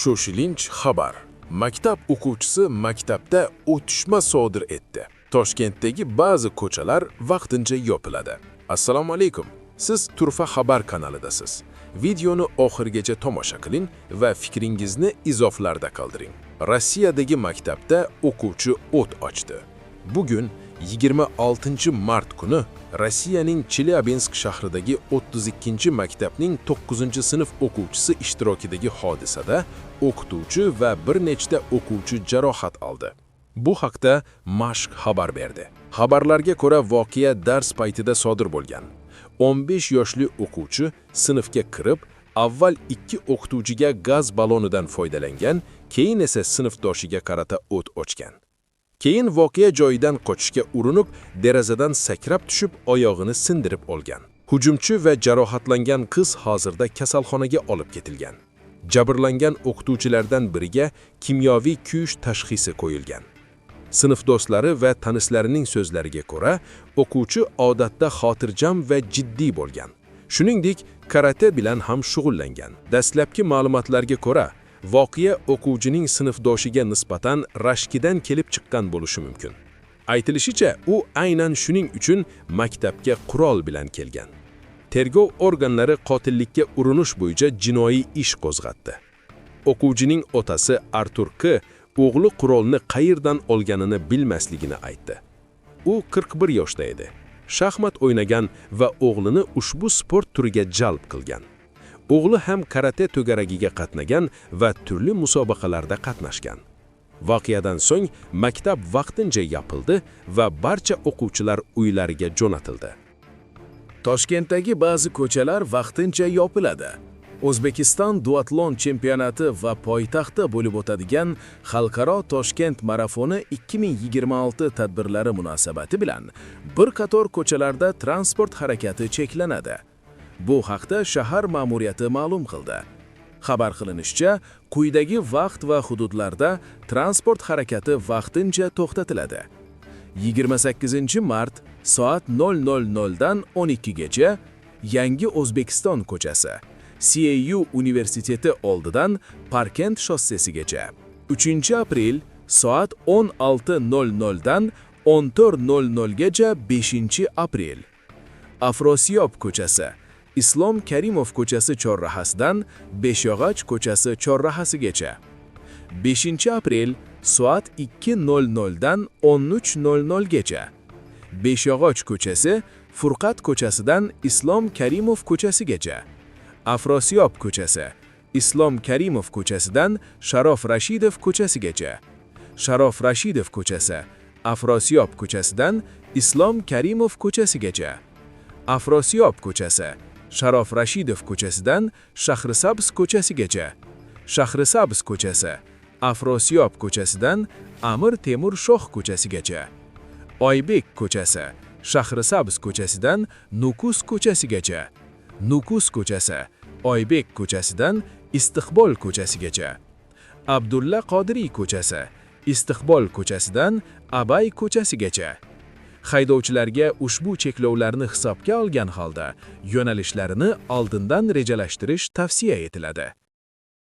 Shoshilinch xabar. Maktab o'quvchisi maktabda otishma sodir etdi. Toshkentdagi ba'zi ko'chalar vaqtincha yopiladi. Assalomu alaykum. Siz Turfa xabar kanalidasiz. Videoni oxirigacha tomosha qiling va fikringizni izohlarda qoldiring. Rossiyadagi maktabda o'quvchi o't ochdi. Bugun 26 mart kuni Rossiyaning Chelyabinsk shahridagi 32 maktabning 9-sinf o'quvchisi ishtirokidagi hodisada o'qituvchi va bir nechta o'quvchi jarohat oldi. Bu haqda Mashq xabar berdi. Xabarlarga ko'ra voqea dars paytida sodir bo'lgan. 15 yoshli o'quvchi sinfga kirib, avval ikki o'qituvchiga gaz balonidan foydalangan, keyin esa sinfdoshiga qarata o't ochgan. Keyin voqea joyidan qochishga urinib, derazadan sakrab tushib, oyog'ini sindirib olgan. Hujumchi va jarohatlangan qiz hozirda kasalxonaga olib ketilgan. Jabrlangan o'qituvchilardan biriga kimyoviy kuyish tashxisi qo'yilgan. Sinfdoshlari va tanishlarining so'zlariga ko'ra, o'quvchi odatda xotirjam va jiddiy bo'lgan. Shuningdek, karate bilan ham shug'ullangan. Dastlabki ma'lumotlarga ko'ra, voqea o'quvchining sinfdoshiga nisbatan rashkidan kelib chiqqan bo'lishi mumkin. Aytilishicha, u aynan shuning uchun maktabga qurol bilan kelgan. Tergov organlari qotillikka urinish bo'yicha jinoiy ish qo'zg'atdi. O'quvchining otasi Artur K. o'g'li qurolni qayerdan olganini bilmasligini aytdi. U 41 yoshda edi. Shaxmat o'ynagan va o'g'lini ushbu sport turiga jalb qilgan. O'g'li ham karate to'garagiga qatnagan va turli musobaqalarda qatnashgan. Voqeadan so'ng maktab vaqtincha yopildi va barcha o'quvchilar uylariga jo'natildi. Toshkentdagi ba'zi ko'chalar vaqtincha yopiladi. O'zbekiston duatlon chempionati va poytaxtda bo'lib o'tadigan Xalqaro Toshkent marafoni 2026 tadbirlari munosabati bilan bir qator ko'chalarda transport harakati cheklanadi. Bu haqda shahar ma'muriyati ma'lum qildi. Xabar qilinishicha, quyidagi vaqt va hududlarda transport harakati vaqtincha to'xtatiladi. 28 mart soat 00:00 dan 12 gacha Yangi O'zbekiston ko'chasi, CAU universiteti oldidan Parkent shossesigacha. 3 aprel soat 16:00 dan 14:00 gacha 5 aprel. Afrosiyob ko'chasi, Islom Karimov ko'chasi chorrahasidan Beshyog'och ko'chasi chorrahasigacha. 5 aprel soat 2:00 dan 13:00 gacha. Beshyog'och ko'chasi Furqat ko'chasidan Islom Karimov ko'chasigacha. Afrosiyob ko'chasi, Islom Karimov ko'chasidan Sharof Rashidov ko'chasigacha. Sharof Rashidov ko'chasi, Afrosiyob ko'chasidan Islom Karimov ko'chasigacha. Afrosiyob ko'chasi, Sharof Rashidov ko'chasidan Shahrisabz ko'chasigacha. Shahrisabz ko'chasi, Afrosiyob ko'chasidan Amir Temur Shoh ko'chasigacha. Oybek ko'chasi, Shahrisabz ko'chasidan Nukus ko'chasigacha. Nukus ko'chasi, Oybek ko'chasidan Istiqbol ko'chasigacha. Abdulla Qodiriy ko'chasi, Istiqbol ko'chasidan Abay ko'chasigacha. Haydovchilarga ushbu cheklovlarni hisobga olgan holda yo'nalishlarini oldindan rejalashtirish tavsiya etiladi.